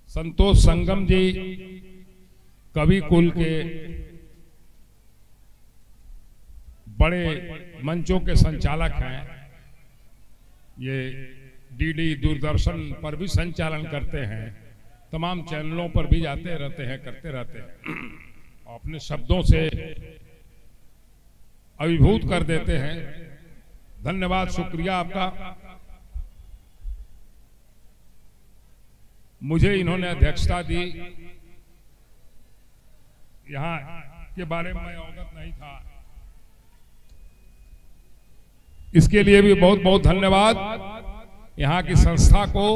संतोष संगम जी कवि कुल के बड़े मंचों के संचालक हैं। ये डीडी दूरदर्शन पर भी संचालन करते हैं, तमाम चैनलों पर भी जाते रहते हैं, करते रहते हैं। अपने शब्दों से अभिभूत कर देते हैं। धन्यवाद, शुक्रिया आपका। मुझे इन्होंने अध्यक्षता दी, यहाँ के बारे में मैं अवगत नहीं था, इसके लिए भी बहुत बहुत धन्यवाद यहाँ की संस्था को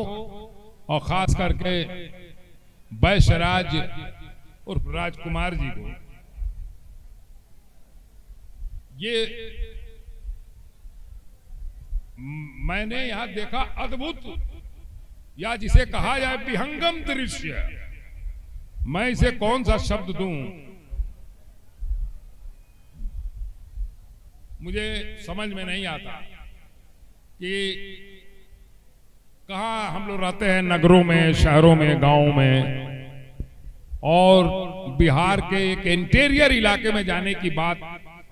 और खास करके वैश्यराज उर्फ राजकुमार जी को। ये मैंने यहाँ देखा अद्भुत, या जिसे कहा जाए विहंगम दृश्य। मैं इसे कौन सा शब्द दूं, मुझे समझ में नहीं आता कि कहाँ हम लोग रहते हैं, नगरों में, शहरों में, गांवों में, और बिहार के एक इंटीरियर इलाके में जाने की बात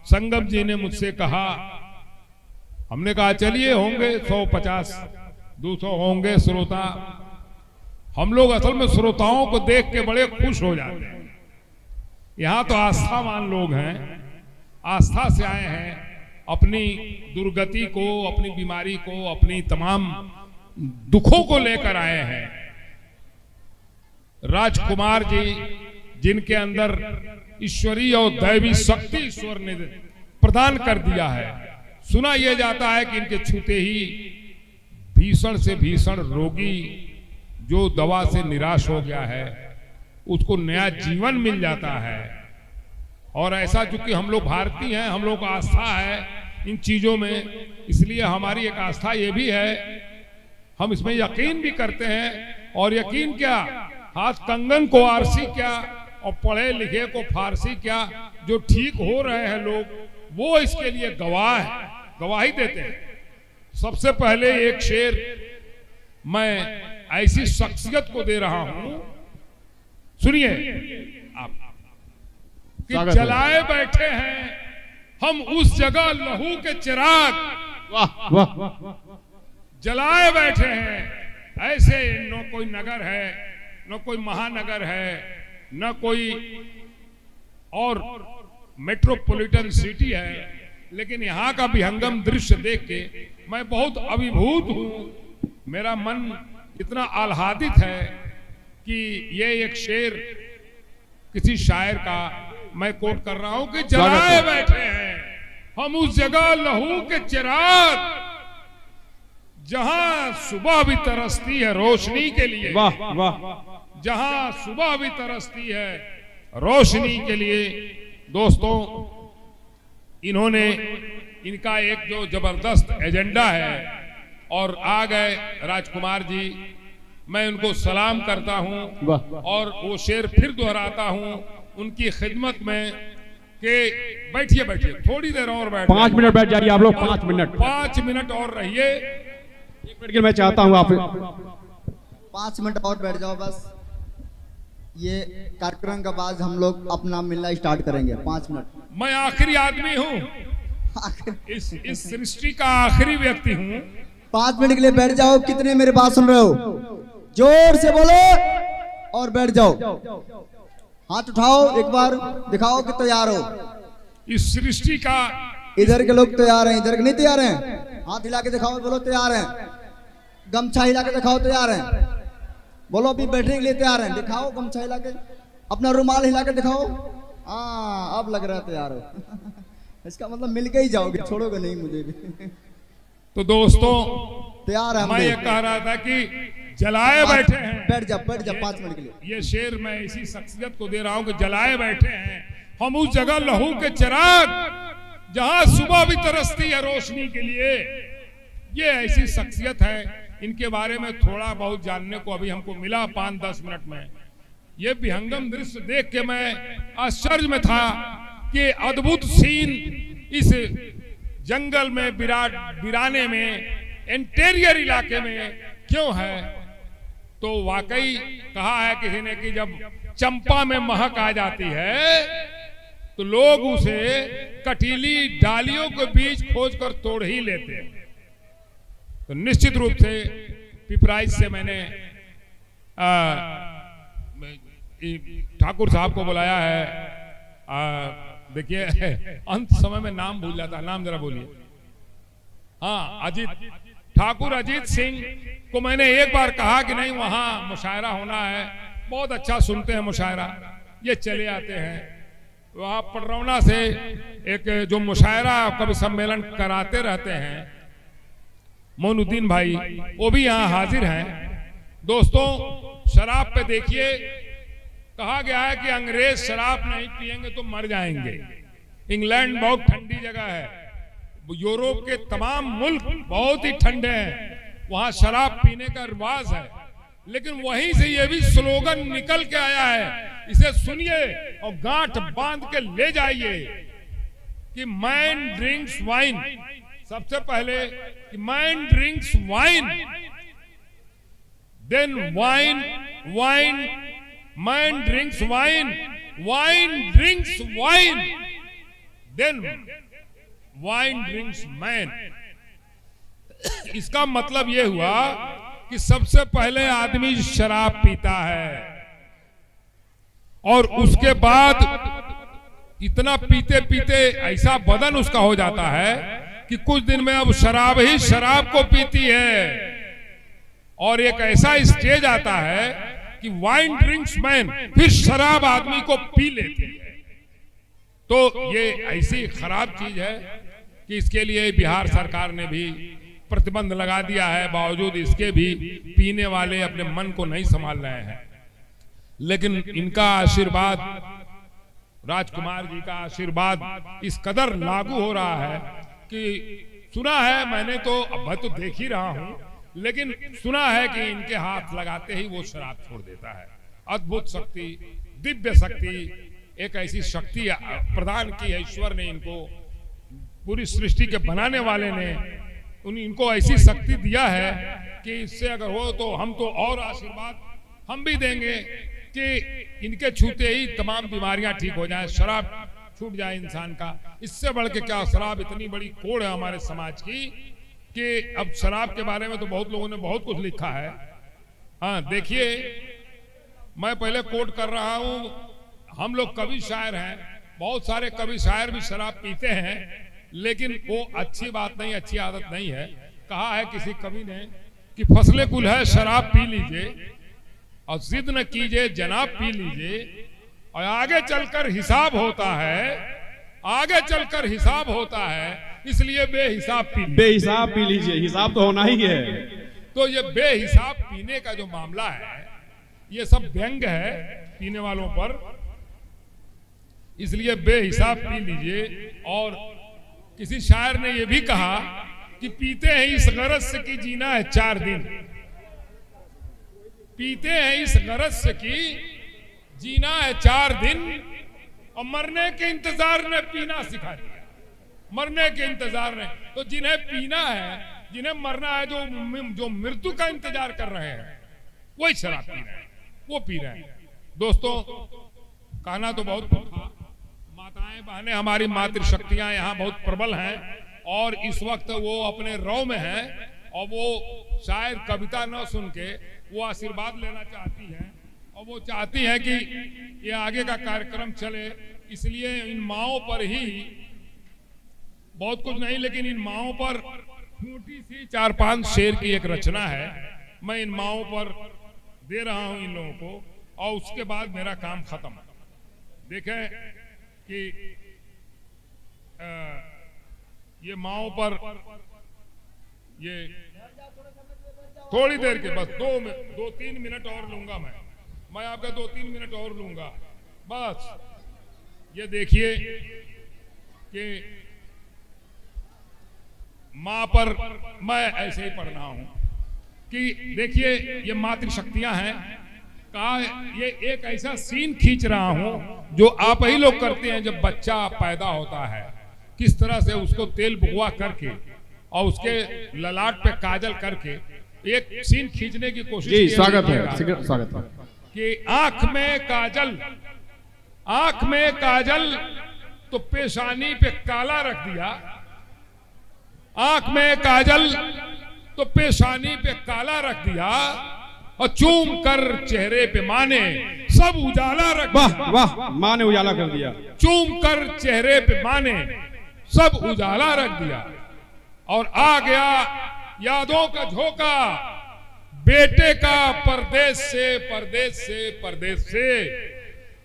संगम जी ने मुझसे कहा। हमने कहा चलिए, होंगे 150 200 होंगे श्रोता। हम लोग असल में श्रोताओं को देख के बड़े खुश हो जाते हैं। यहाँ तो आस्थावान लोग हैं, आस्था से आए हैं, अपनी दुर्गति को, अपनी बीमारी को, अपनी तमाम दुखों को लेकर आए हैं। राजकुमार जी, जिनके अंदर ईश्वरीय और दैवी शक्ति ईश्वर ने प्रदान कर दिया है। सुना यह जाता है कि इनके छूते ही भीषण से भीषण रोगी जो दवा से निराश हो गया है, उसको नया जीवन मिल जाता है। और ऐसा चूंकि हम लोग भारतीय हैं, हम लोग को आस्था है इन चीजों में, इसलिए हमारी एक आस्था ये भी है, हम इसमें यकीन भी करते हैं। और यकीन क्या, हाथ कंगन को आरसी क्या और पढ़े लिखे को फारसी क्या, जो ठीक हो रहे हैं लोग वो इसके लिए गवाही देते हैं। सबसे पहले एक शेर मैं ऐसी शख्सियत को दे रहा हूं, सुनिए आप, कि जलाए बैठे हैं हम उस जगह लहू के चिराग। वाह वाह, जलाए बैठे हैं ऐसे, न कोई नगर है, न कोई महानगर है, न कोई और मेट्रोपॉलिटन सिटी है, लेकिन यहाँ का विहंगम दृश्य देख के मैं बहुत अभिभूत हूं। मेरा मन इतना आह्लादित है कि ये एक शेर किसी शायर का मैं कोट कर रहा हूं कि जलाए बैठे हैं हम उस जगह लहू के चिराग, जहां सुबह भी तरसती है रोशनी के लिए। वाह वाह, जहां सुबह भी तरसती है रोशनी के लिए। दोस्तों, इन्होंने, इनका एक जो जबरदस्त एजेंडा है, और आ गए राजकुमार जी, मैं उनको सलाम करता हूं और वो शेर फिर दोहराता हूं उनकी खिदमत में कि बैठिए बैठिए, थोड़ी देर और बैठ, 5 मिनट बैठ जाइए आप लोग, 5 मिनट और रहिए। 1 मिनट के लिए मैं चाहता हूं आप 5 मिनट और बैठ जाओ बस। ये कार्यक्रम के बाद हम लोग अपना मिलना स्टार्ट करेंगे। 5 मिनट। मैं आखिरी आदमी हूँ, इस सृष्टि का आखिरी व्यक्ति हूँ। 5 मिनट के लिए बैठ जाओ। कितने मेरे बात सुन रहे हो? जोर से बोलो और बैठ जाओ। हाथ उठाओ, एक बार दिखाओ कि तैयार हो। इस सृष्टि का, इधर के लोग तैयार हैं, इधर के नहीं तैयार हैं? हाथ हिला के दिखाओ, बोलो तैयार हैं। गमछा हिला के दिखाओ तैयार हैं। बोलो अभी बैठने के लिए तैयार हैं, दिखाओ गमछा हिला के। अपना रुमाल हिला के दिखाओ। हाँ, अब लग रहा है तैयार हो। इसका मतलब मिल के ही जाओगे, छोड़ोगे नहीं मुझे भी। तो दोस्तों तैयार है। मैं ये कह रहा था कि जलाए बैठे हैं, बैठ जा 5 मिनट के लिए। ये शेर मैं इसी शख्सियत को दे रहा हूं कि जलाए बैठे हैं हम उस जगह लहू के चिराग, जहां सुबह भी तरसती है रोशनी के लिए। ये ऐसी शख्सियत है, इनके बारे में थोड़ा बहुत जानने को अभी हमको मिला 5-10 मिनट में। ये विहंगम दृश्य देख के मैं आश्चर्य में था कि अद्भुत सीन इस जंगल में, वीराने में, इंटीरियर इलाके में क्यों है। तो वाकई कहा है किसी ने कि जब चंपा में महक आ जाती है तो लोग उसे कटीली डालियों के बीच खोजकर तोड़ ही लेते हैं। तो निश्चित रूप से पिपराइच से मैंने ठाकुर साहब को बुलाया है। देखिए अंत समय में नाम भूल जाता, नाम जरा बोलिए। हाँ, अजीत ठाकुर अजीत सिंह को मैंने एक बार कहा कि नहीं वहां मुशायरा होना है, बहुत अच्छा सुनते हैं मुशायरा, ये चले आते हैं। वहां पडरौना से एक जो मुशायरा कवि सम्मेलन कराते रहते हैं मोनुद्दीन भाई, वो भी यहाँ हाजिर हैं। दोस्तों, शराब पे देखिए, कहा गया है कि अंग्रेज शराब नहीं पिएंगे तो मर जाएंगे। इंग्लैंड बहुत ठंडी जगह है, यूरोप के तमाम मुल्क बहुत ही ठंडे हैं, वहां शराब पीने का रिवाज है। लेकिन वहीं से ये भी स्लोगन निकल के आया है, इसे सुनिए और गांठ बांध के ले जाइए कि मैन ड्रिंक्स वाइन। सबसे पहले कि man drinks wine, then wine wine, man drinks wine, wine drinks wine, then wine drinks man. इसका मतलब यह हुआ कि सबसे पहले आदमी शराब पीता है और उसके बाद इतना पीते पीते ऐसा बदन उसका हो जाता है कि कुछ दिन में अब शराब ही शराब को पीती है और एक ऐसा स्टेज आता है कि वाइन ड्रिंक्स मैन, फिर शराब आदमी को पी लेती है। तो ये ऐसी खराब चीज है कि इसके लिए बिहार सरकार ने भी प्रतिबंध लगा दिया है। बावजूद इसके भी पीने वाले अपने मन को नहीं संभाल रहे हैं। लेकिन इनका आशीर्वाद, राजकुमार जी का आशीर्वाद इस कदर लागू हो रहा है कि सुना है मैंने, तो अब मैं तो देख ही रहा हूं, लेकिन सुना है कि इनके हाथ लगाते ही वो शराब छोड़ देता है। अद्भुत शक्ति, दिव्य शक्ति, एक ऐसी शक्ति प्रदान की है ईश्वर ने इनको, पूरी सृष्टि के बनाने वाले ने इनको ऐसी शक्ति दिया है कि इससे अगर हो तो हम तो और आशीर्वाद हम भी देंगे कि इनके छूते ही तमाम बीमारियां ठीक हो जाएं, शराब छूट जाए इंसान का। इससे बढ़ के क्या, शराब इतनी बड़ी कोड़ है हमारे समाज की कि अब शराब के बारे में तो बहुत लोगों ने बहुत कुछ लिखा है। हाँ देखिए, मैं पहले कोट कर रहा हूं, हम लोग कवि शायर हैं, बहुत सारे कवि शायर भी शराब पीते हैं, लेकिन वो अच्छी बात नहीं, अच्छी आदत नहीं है। कहा है किसी कवि ने कि फसले कुल है शराब पी लीजिए और जिद न कीजिए जनाब पी लीजिए, और आगे चलकर हिसाब होता है, आगे चलकर हिसाब होता है, इसलिए बेहिसाब पी लीजिए। बेहिसाब पी लीजिए, हिसाब तो होना ही है। तो ये बेहिसाब पीने का जो मामला है, ये सब व्यंग है पीने वालों पर, इसलिए बेहिसाब पी लीजिए। और किसी शायर ने यह भी कहा कि पीते हैं इस गरज से कि जीना है 4 दिन, पीते हैं इस गरज से कि जीना है 4 दिन, और मरने के इंतजार ने पीना सिखा दिया। मरने के इंतजार ने, तो जिन्हें पीना है, जिन्हें मरना है, जो मृत्यु का इंतजार कर रहे हैं, वही शराब पी रहे हैं, वो पी रहे हैं। दोस्तों, कहना तो बहुत कुछ था, माताएं बहनें, हमारी मातृशक्तियां यहाँ बहुत प्रबल हैं और इस वक्त वो अपने रौ में हैं और वो शायद कविता न सुन के वो आशीर्वाद लेना चाहती हैं और वो चाहती हैं कि ये आगे का कार्यक्रम चले। इसलिए इन माओं पर ही, बहुत कुछ नहीं, लेकिन इन माओं पर छोटी सी 4-5 शेर की एक रचना है, मैं इन माओं पर दे रहा हूं इन लोगों को, और उसके बाद मेरा काम खत्म। देखें कि ये माओं पर, ये थोड़ी देर के, बस 2-3 मिनट और लूंगा मैं आपका 2-3 मिनट और लूंगा बस। ये देखिए कि मां पर मैं ऐसे ही पढ़ रहा हूं कि देखिए ये मातृशक्तियां हैं। कहा ये एक ऐसा सीन खींच रहा हूं जो आप ही लोग करते हैं जब बच्चा पैदा होता है, किस तरह से उसको तेल बुगवा करके और उसके ललाट पे काजल करके एक सीन खींचने की कोशिश। जी स्वागत है, स्वागत है। कि आंख में काजल तो पेशानी पे काला रख दिया, आंख में काजल तो पेशानी पे काला रख दिया, और चूम कर चेहरे पे माँ ने सब उजाला रख वाह दिया। वाह, माँ ने उजाला कर दिया। चूम कर चेहरे पे माँ ने सब उजाला रख दिया, और आ गया यादों का झोंका बेटे का परदेश से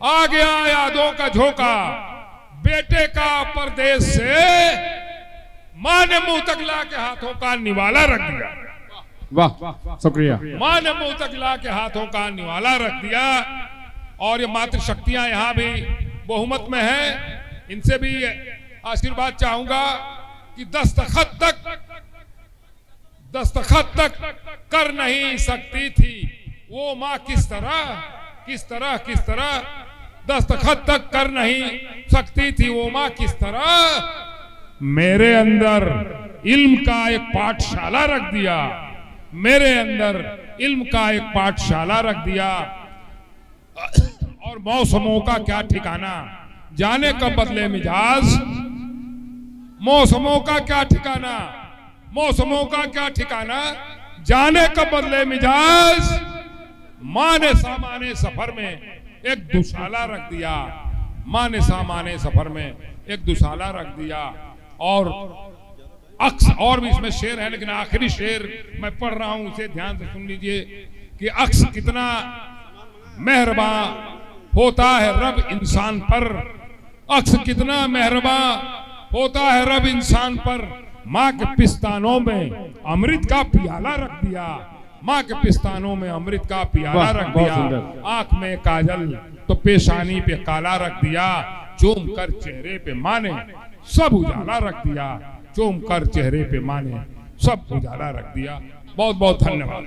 आ गया यादों का झोंका बेटे का परदेश से, माँ ने मुंह तक ला के हाथों का निवाला रख दिया। वाह, शुक्रिया। माँ ने मुंह तक ला के हाथों का निवाला रख दिया। और ये मातृशक्तियां यहाँ भी बहुमत में है, इनसे भी आशीर्वाद चाहूंगा कि दस्तखत तक कर नहीं सकती थी वो माँ, किस तरह दस्तखत तक कर नहीं सकती थी वो माँ, किस तरह मेरे अंदर इल्म का एक पाठशाला रख दिया, मेरे अंदर इल्म का एक पाठशाला रख दिया। और मौसमों का क्या ठिकाना, जाने कब बदले मिजाज, मौसमों का क्या ठिकाना, मौसमों का क्या ठिकाना, जाने कब बदले मिजाज। माँ ने सामाने सफर में एक दुशाला रख दिया, माँ ने सामाने सफर में एक दुशाला रख दिया। और अक्स और भी इसमें शेर है, लेकिन आखिरी शेर मैं पढ़ रहा हूं, उसे ध्यान से सुन लीजिए कि अक्स कितना मेहरबान होता है रब इंसान पर, अक्स कितना मेहरबान होता है रब इंसान पर। माँ के पिस्तानों में अमृत का पियाला रख दिया, माँ के पिस्तानों में अमृत का पियाला रख दिया। आंख में काजल तो पेशानी पे काला रख दिया, चूम कर चेहरे पे माँ ने सब उजाला रख दिया, चूम कर चेहरे पे माँ ने सब उजाला रख दिया। बहुत बहुत धन्यवाद।